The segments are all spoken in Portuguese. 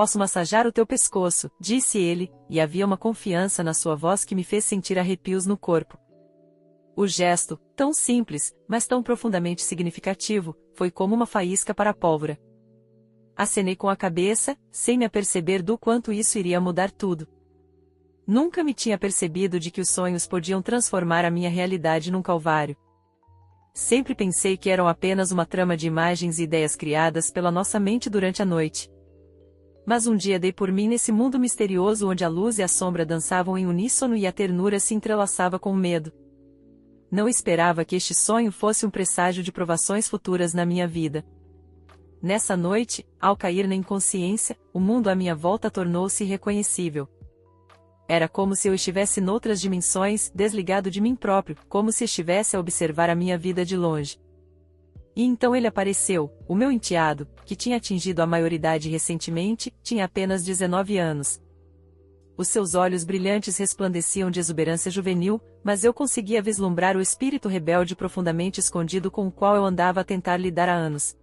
Posso massajar o teu pescoço, disse ele, e havia uma confiança na sua voz que me fez sentir arrepios no corpo. O gesto, tão simples, mas tão profundamente significativo, foi como uma faísca para a pólvora. Acenei com a cabeça, sem me aperceber do quanto isso iria mudar tudo. Nunca me tinha percebido de que os sonhos podiam transformar a minha realidade num calvário. Sempre pensei que eram apenas uma trama de imagens e ideias criadas pela nossa mente durante a noite. Mas um dia dei por mim nesse mundo misterioso onde a luz e a sombra dançavam em uníssono e a ternura se entrelaçava com o medo. Não esperava que este sonho fosse um presságio de provações futuras na minha vida. Nessa noite, ao cair na inconsciência, o mundo à minha volta tornou-se irreconhecível. Era como se eu estivesse noutras dimensões, desligado de mim próprio, como se estivesse a observar a minha vida de longe. E então ele apareceu, o meu enteado, que tinha atingido a maioridade recentemente, tinha apenas 19 anos. Os seus olhos brilhantes resplandeciam de exuberância juvenil, mas eu conseguia vislumbrar o espírito rebelde profundamente escondido com o qual eu andava a tentar lidar há anos.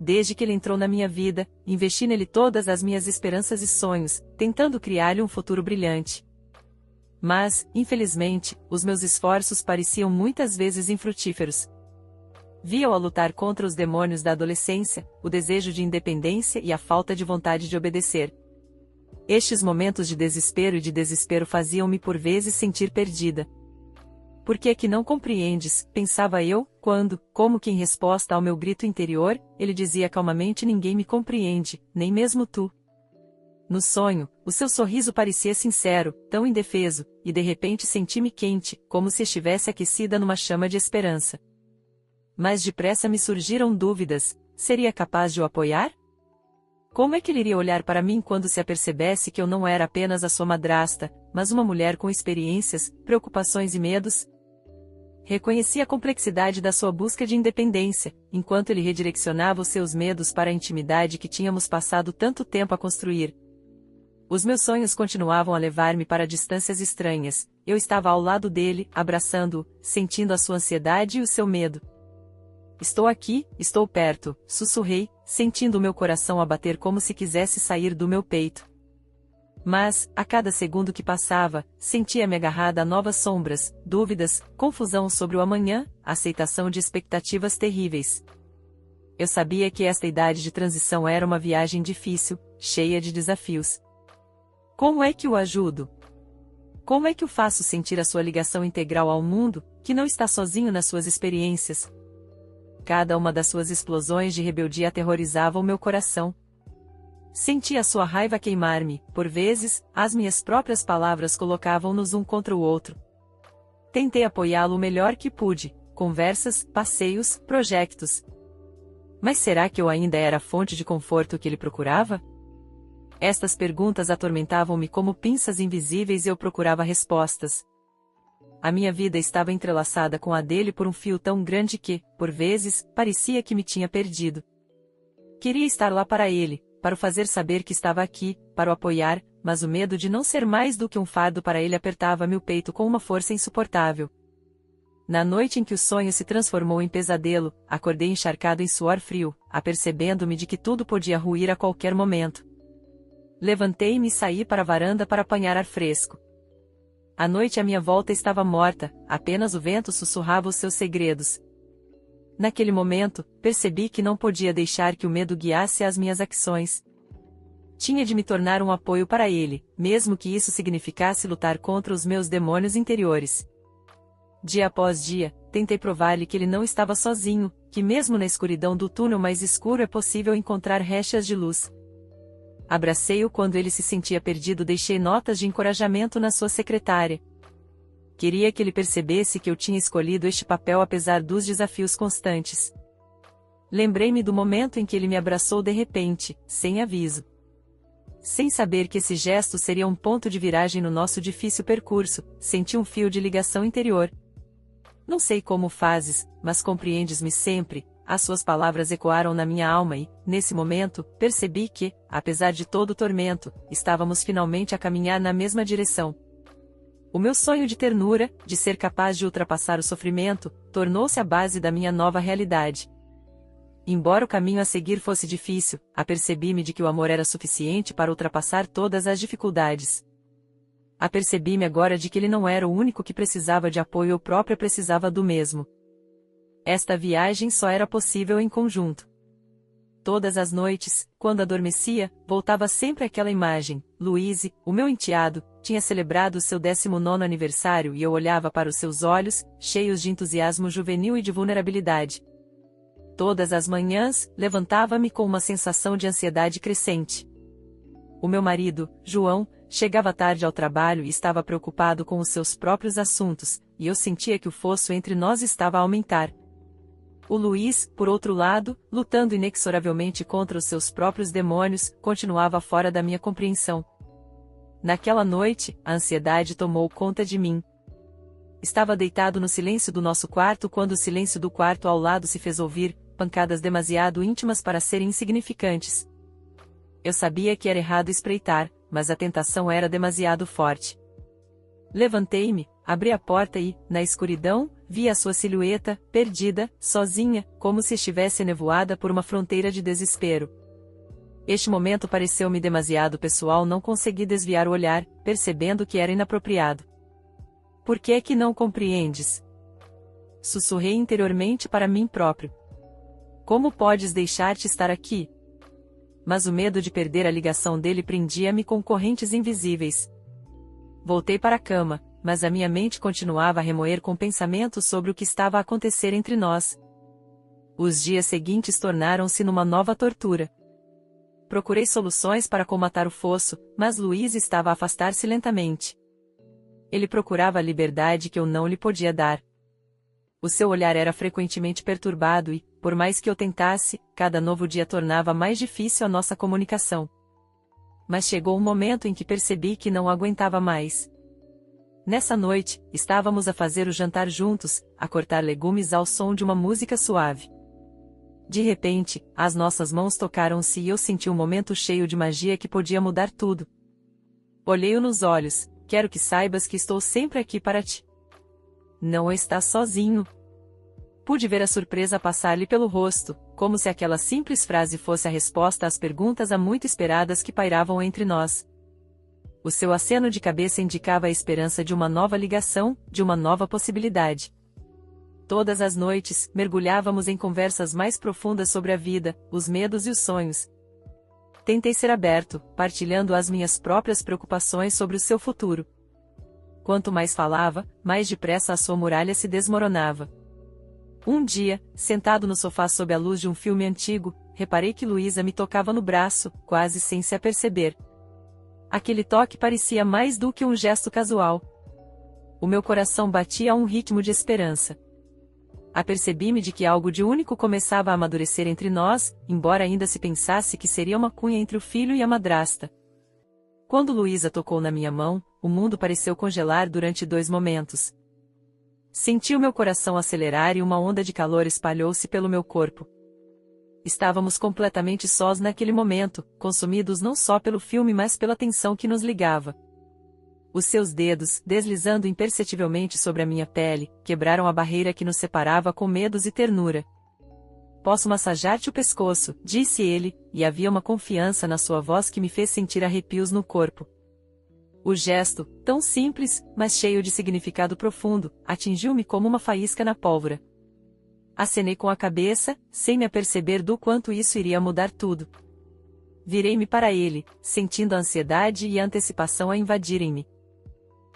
Desde que ele entrou na minha vida, investi nele todas as minhas esperanças e sonhos, tentando criar-lhe um futuro brilhante. Mas, infelizmente, os meus esforços pareciam muitas vezes infrutíferos. Via-o a lutar contra os demônios da adolescência, o desejo de independência e a falta de vontade de obedecer. Estes momentos de desespero faziam-me por vezes sentir perdida. Por que é que não compreendes, pensava eu, quando, como que em resposta ao meu grito interior, ele dizia calmamente: ninguém me compreende, nem mesmo tu. No sonho, o seu sorriso parecia sincero, tão indefeso, e de repente senti-me quente, como se estivesse aquecida numa chama de esperança. Mas depressa me surgiram dúvidas: seria capaz de o apoiar? Como é que ele iria olhar para mim quando se apercebesse que eu não era apenas a sua madrasta, mas uma mulher com experiências, preocupações e medos? Reconheci a complexidade da sua busca de independência, enquanto ele redirecionava os seus medos para a intimidade que tínhamos passado tanto tempo a construir. Os meus sonhos continuavam a levar-me para distâncias estranhas, eu estava ao lado dele, abraçando-o, sentindo a sua ansiedade e o seu medo. Estou aqui, estou perto, sussurrei, sentindo o meu coração a bater como se quisesse sair do meu peito. Mas, a cada segundo que passava, sentia-me agarrada a novas sombras, dúvidas, confusão sobre o amanhã, aceitação de expectativas terríveis. Eu sabia que esta idade de transição era uma viagem difícil, cheia de desafios. Como é que o ajudo? Como é que o faço sentir a sua ligação integral ao mundo, que não está sozinho nas suas experiências? Cada uma das suas explosões de rebeldia aterrorizava o meu coração. Sentia sua raiva queimar-me, por vezes, as minhas próprias palavras colocavam-nos um contra o outro. Tentei apoiá-lo o melhor que pude, conversas, passeios, projetos. Mas será que eu ainda era a fonte de conforto que ele procurava? Estas perguntas atormentavam-me como pinças invisíveis e eu procurava respostas. A minha vida estava entrelaçada com a dele por um fio tão grande que, por vezes, parecia que me tinha perdido. Queria estar lá para ele, para o fazer saber que estava aqui, para o apoiar, mas o medo de não ser mais do que um fardo para ele apertava-me o peito com uma força insuportável. Na noite em que o sonho se transformou em pesadelo, acordei encharcado em suor frio, apercebendo-me de que tudo podia ruir a qualquer momento. Levantei-me e saí para a varanda para apanhar ar fresco. A noite à minha volta estava morta, apenas o vento sussurrava os seus segredos. Naquele momento, percebi que não podia deixar que o medo guiasse as minhas ações. Tinha de me tornar um apoio para ele, mesmo que isso significasse lutar contra os meus demônios interiores. Dia após dia, tentei provar-lhe que ele não estava sozinho, que mesmo na escuridão do túnel mais escuro é possível encontrar rechas de luz. Abracei-o quando ele se sentia perdido, deixei notas de encorajamento na sua secretária. Queria que ele percebesse que eu tinha escolhido este papel apesar dos desafios constantes. Lembrei-me do momento em que ele me abraçou de repente, sem aviso. Sem saber que esse gesto seria um ponto de viragem no nosso difícil percurso, senti um fio de ligação interior. Não sei como fazes, mas compreendes-me sempre. As suas palavras ecoaram na minha alma e, nesse momento, percebi que, apesar de todo o tormento, estávamos finalmente a caminhar na mesma direção. O meu sonho de ternura, de ser capaz de ultrapassar o sofrimento, tornou-se a base da minha nova realidade. Embora o caminho a seguir fosse difícil, apercebi-me de que o amor era suficiente para ultrapassar todas as dificuldades. Apercebi-me agora de que ele não era o único que precisava de apoio, eu própria precisava do mesmo. Esta viagem só era possível em conjunto. Todas as noites, quando adormecia, voltava sempre aquela imagem. Louise, o meu enteado, tinha celebrado o seu 19º aniversário e eu olhava para os seus olhos, cheios de entusiasmo juvenil e de vulnerabilidade. Todas as manhãs, levantava-me com uma sensação de ansiedade crescente. O meu marido, João, chegava tarde ao trabalho e estava preocupado com os seus próprios assuntos, e eu sentia que o fosso entre nós estava a aumentar. O Luiz, por outro lado, lutando inexoravelmente contra os seus próprios demônios, continuava fora da minha compreensão. Naquela noite, a ansiedade tomou conta de mim. Estava deitado no silêncio do nosso quarto quando o silêncio do quarto ao lado se fez ouvir, pancadas demasiado íntimas para serem insignificantes. Eu sabia que era errado espreitar, mas a tentação era demasiado forte. Levantei-me, abri a porta e, na escuridão, vi a sua silhueta, perdida, sozinha, como se estivesse enevoada por uma fronteira de desespero. Este momento pareceu-me demasiado pessoal, não consegui desviar o olhar, percebendo que era inapropriado. Por que é que não compreendes? Sussurrei interiormente para mim próprio. Como podes deixar-te estar aqui? Mas o medo de perder a ligação dele prendia-me com correntes invisíveis. Voltei para a cama, mas a minha mente continuava a remoer com pensamentos sobre o que estava a acontecer entre nós. Os dias seguintes tornaram-se numa nova tortura. Procurei soluções para colmatar o fosso, mas Luiz estava a afastar-se lentamente. Ele procurava a liberdade que eu não lhe podia dar. O seu olhar era frequentemente perturbado e, por mais que eu tentasse, cada novo dia tornava mais difícil a nossa comunicação. Mas chegou um momento em que percebi que não aguentava mais. Nessa noite, estávamos a fazer o jantar juntos, a cortar legumes ao som de uma música suave. De repente, as nossas mãos tocaram-se e eu senti um momento cheio de magia que podia mudar tudo. Olhei-o nos olhos. Quero que saibas que estou sempre aqui para ti. Não estás sozinho. Pude ver a surpresa passar-lhe pelo rosto, como se aquela simples frase fosse a resposta às perguntas há muito esperadas que pairavam entre nós. O seu aceno de cabeça indicava a esperança de uma nova ligação, de uma nova possibilidade. Todas as noites, mergulhávamos em conversas mais profundas sobre a vida, os medos e os sonhos. Tentei ser aberto, partilhando as minhas próprias preocupações sobre o seu futuro. Quanto mais falava, mais depressa a sua muralha se desmoronava. Um dia, sentado no sofá sob a luz de um filme antigo, reparei que Luísa me tocava no braço, quase sem se aperceber. Aquele toque parecia mais do que um gesto casual. O meu coração batia a um ritmo de esperança. Apercebi-me de que algo de único começava a amadurecer entre nós, embora ainda se pensasse que seria uma cunha entre o filho e a madrasta. Quando Luísa tocou na minha mão, o mundo pareceu congelar durante 2 momentos. Senti o meu coração acelerar e uma onda de calor espalhou-se pelo meu corpo. Estávamos completamente sós naquele momento, consumidos não só pelo filme mas pela tensão que nos ligava. Os seus dedos, deslizando imperceptivelmente sobre a minha pele, quebraram a barreira que nos separava com medos e ternura. Posso massajar-te o pescoço, disse ele, e havia uma confiança na sua voz que me fez sentir arrepios no corpo. O gesto, tão simples, mas cheio de significado profundo, atingiu-me como uma faísca na pólvora. Acenei com a cabeça, sem me aperceber do quanto isso iria mudar tudo. Virei-me para ele, sentindo a ansiedade e a antecipação a invadirem-me.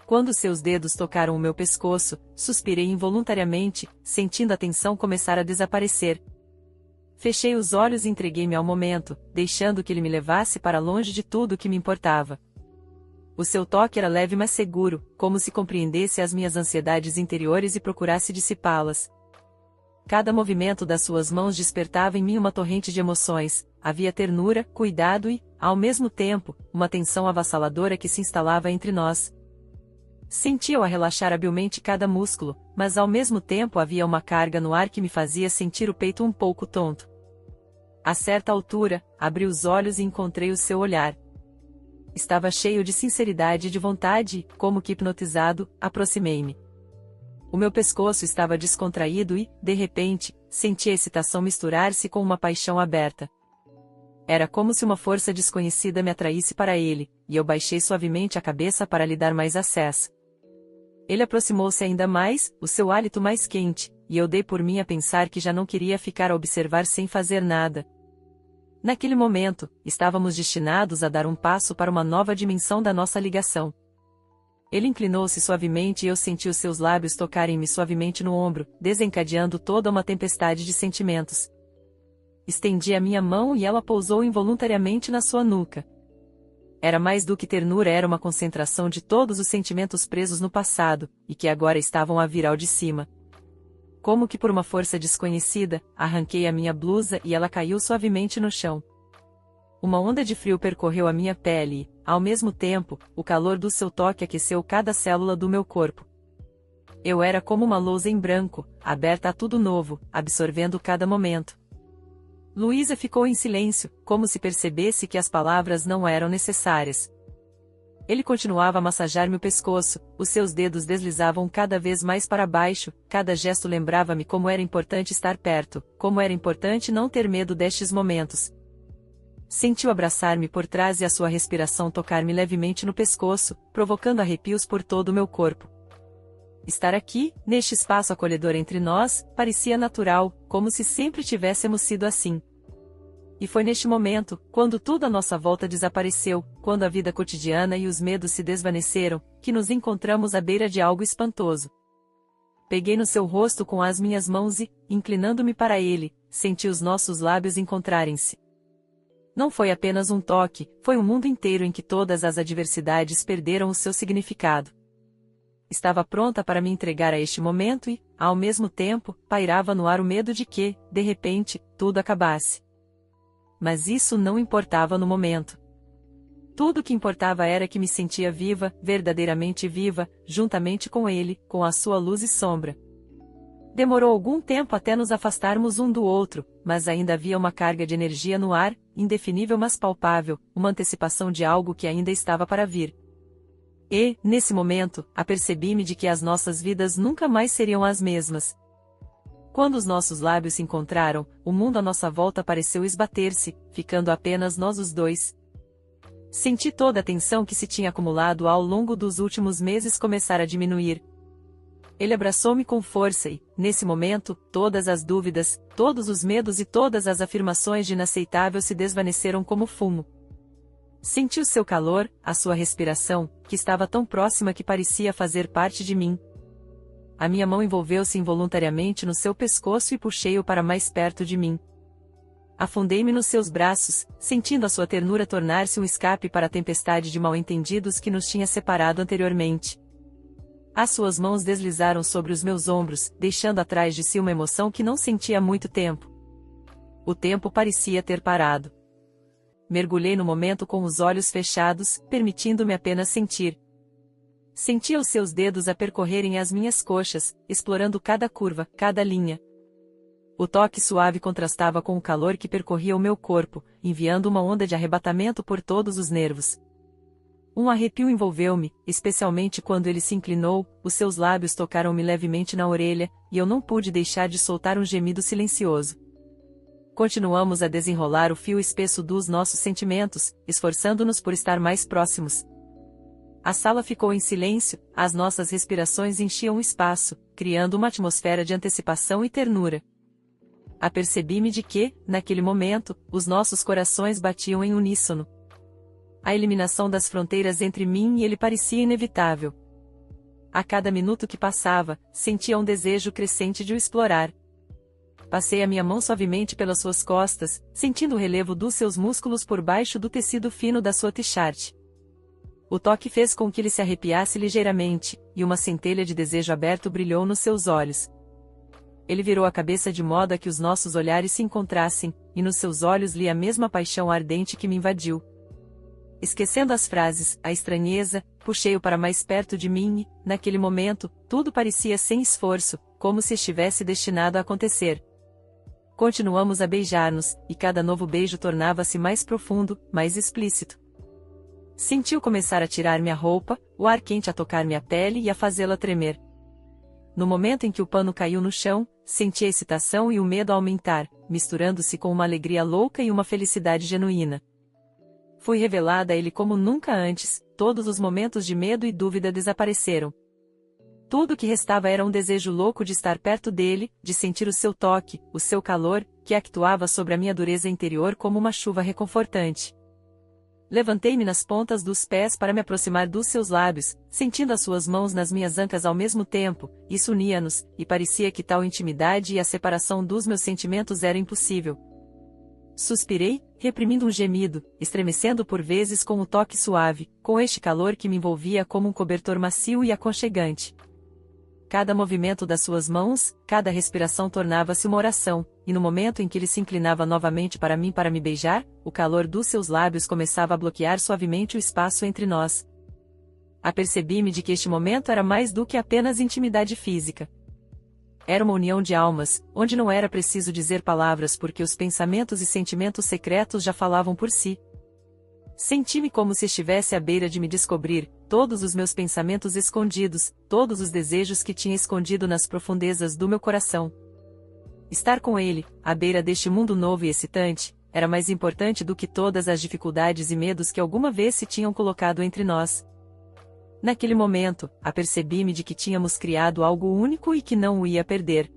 Quando seus dedos tocaram o meu pescoço, suspirei involuntariamente, sentindo a tensão começar a desaparecer. Fechei os olhos e entreguei-me ao momento, deixando que ele me levasse para longe de tudo o que me importava. O seu toque era leve mas seguro, como se compreendesse as minhas ansiedades interiores e procurasse dissipá-las. Cada movimento das suas mãos despertava em mim uma torrente de emoções, havia ternura, cuidado e, ao mesmo tempo, uma tensão avassaladora que se instalava entre nós. Sentia-o a relaxar habilmente cada músculo, mas ao mesmo tempo havia uma carga no ar que me fazia sentir o peito um pouco tonto. A certa altura, abri os olhos e encontrei o seu olhar. Estava cheio de sinceridade e de vontade e, como que hipnotizado, aproximei-me. O meu pescoço estava descontraído e, de repente, senti a excitação misturar-se com uma paixão aberta. Era como se uma força desconhecida me atraísse para ele, e eu baixei suavemente a cabeça para lhe dar mais acesso. Ele aproximou-se ainda mais, o seu hálito mais quente, e eu dei por mim a pensar que já não queria ficar a observar sem fazer nada. Naquele momento, estávamos destinados a dar um passo para uma nova dimensão da nossa ligação. Ele inclinou-se suavemente e eu senti os seus lábios tocarem-me suavemente no ombro, desencadeando toda uma tempestade de sentimentos. Estendi a minha mão e ela pousou involuntariamente na sua nuca. Era mais do que ternura, era uma concentração de todos os sentimentos presos no passado, e que agora estavam a vir ao de cima. Como que por uma força desconhecida, arranquei a minha blusa e ela caiu suavemente no chão. Uma onda de frio percorreu a minha pele e, ao mesmo tempo, o calor do seu toque aqueceu cada célula do meu corpo. Eu era como uma lousa em branco, aberta a tudo novo, absorvendo cada momento. Luísa ficou em silêncio, como se percebesse que as palavras não eram necessárias. Ele continuava a massajar-me o pescoço, os seus dedos deslizavam cada vez mais para baixo, cada gesto lembrava-me como era importante estar perto, como era importante não ter medo destes momentos. Senti-o abraçar-me por trás e a sua respiração tocar-me levemente no pescoço, provocando arrepios por todo o meu corpo. Estar aqui, neste espaço acolhedor entre nós, parecia natural, como se sempre tivéssemos sido assim. E foi neste momento, quando tudo à nossa volta desapareceu, quando a vida cotidiana e os medos se desvaneceram, que nos encontramos à beira de algo espantoso. Peguei no seu rosto com as minhas mãos e, inclinando-me para ele, senti os nossos lábios encontrarem-se. Não foi apenas um toque, foi um mundo inteiro em que todas as adversidades perderam o seu significado. Estava pronta para me entregar a este momento e, ao mesmo tempo, pairava no ar o medo de que, de repente, tudo acabasse. Mas isso não importava no momento. Tudo o que importava era que me sentia viva, verdadeiramente viva, juntamente com ele, com a sua luz e sombra. Demorou algum tempo até nos afastarmos um do outro, mas ainda havia uma carga de energia no ar, indefinível mas palpável, uma antecipação de algo que ainda estava para vir. E, nesse momento, apercebi-me de que as nossas vidas nunca mais seriam as mesmas. Quando os nossos lábios se encontraram, o mundo à nossa volta pareceu esbater-se, ficando apenas nós os dois. Senti toda a tensão que se tinha acumulado ao longo dos últimos meses começar a diminuir. Ele abraçou-me com força e, nesse momento, todas as dúvidas, todos os medos e todas as afirmações de inaceitável se desvaneceram como fumo. Senti o seu calor, a sua respiração, que estava tão próxima que parecia fazer parte de mim. A minha mão envolveu-se involuntariamente no seu pescoço e puxei-o para mais perto de mim. Afundei-me nos seus braços, sentindo a sua ternura tornar-se um escape para a tempestade de mal-entendidos que nos tinha separado anteriormente. As suas mãos deslizaram sobre os meus ombros, deixando atrás de si uma emoção que não sentia há muito tempo. O tempo parecia ter parado. Mergulhei no momento com os olhos fechados, permitindo-me apenas sentir. Sentia os seus dedos a percorrerem as minhas coxas, explorando cada curva, cada linha. O toque suave contrastava com o calor que percorria o meu corpo, enviando uma onda de arrebatamento por todos os nervos. Um arrepio envolveu-me, especialmente quando ele se inclinou, os seus lábios tocaram-me levemente na orelha, e eu não pude deixar de soltar um gemido silencioso. Continuamos a desenrolar o fio espesso dos nossos sentimentos, esforçando-nos por estar mais próximos. A sala ficou em silêncio, as nossas respirações enchiam o espaço, criando uma atmosfera de antecipação e ternura. Apercebi-me de que, naquele momento, os nossos corações batiam em uníssono. A eliminação das fronteiras entre mim e ele parecia inevitável. A cada minuto que passava, sentia um desejo crescente de o explorar. Passei a minha mão suavemente pelas suas costas, sentindo o relevo dos seus músculos por baixo do tecido fino da sua t-shirt. O toque fez com que ele se arrepiasse ligeiramente, e uma centelha de desejo aberto brilhou nos seus olhos. Ele virou a cabeça de modo a que os nossos olhares se encontrassem, e nos seus olhos li a mesma paixão ardente que me invadiu. Esquecendo as frases, a estranheza, puxei-o para mais perto de mim e, naquele momento, tudo parecia sem esforço, como se estivesse destinado a acontecer. Continuamos a beijar-nos, e cada novo beijo tornava-se mais profundo, mais explícito. Senti-o começar a tirar-me a roupa, o ar quente a tocar minha pele e a fazê-la tremer. No momento em que o pano caiu no chão, senti a excitação e o medo aumentar, misturando-se com uma alegria louca e uma felicidade genuína. Fui revelada a ele como nunca antes, todos os momentos de medo e dúvida desapareceram. Tudo o que restava era um desejo louco de estar perto dele, de sentir o seu toque, o seu calor, que actuava sobre a minha dureza interior como uma chuva reconfortante. Levantei-me nas pontas dos pés para me aproximar dos seus lábios, sentindo as suas mãos nas minhas ancas ao mesmo tempo. Isso unia-nos, e parecia que tal intimidade e a separação dos meus sentimentos era impossível. Suspirei, reprimindo um gemido, estremecendo por vezes com o toque suave, com este calor que me envolvia como um cobertor macio e aconchegante. Cada movimento das suas mãos, cada respiração tornava-se uma oração, e no momento em que ele se inclinava novamente para mim para me beijar, o calor dos seus lábios começava a bloquear suavemente o espaço entre nós. Apercebi-me de que este momento era mais do que apenas intimidade física. Era uma união de almas, onde não era preciso dizer palavras porque os pensamentos e sentimentos secretos já falavam por si. Senti-me como se estivesse à beira de me descobrir, todos os meus pensamentos escondidos, todos os desejos que tinha escondido nas profundezas do meu coração. Estar com ele, à beira deste mundo novo e excitante, era mais importante do que todas as dificuldades e medos que alguma vez se tinham colocado entre nós. Naquele momento, apercebi-me de que tínhamos criado algo único e que não o ia perder.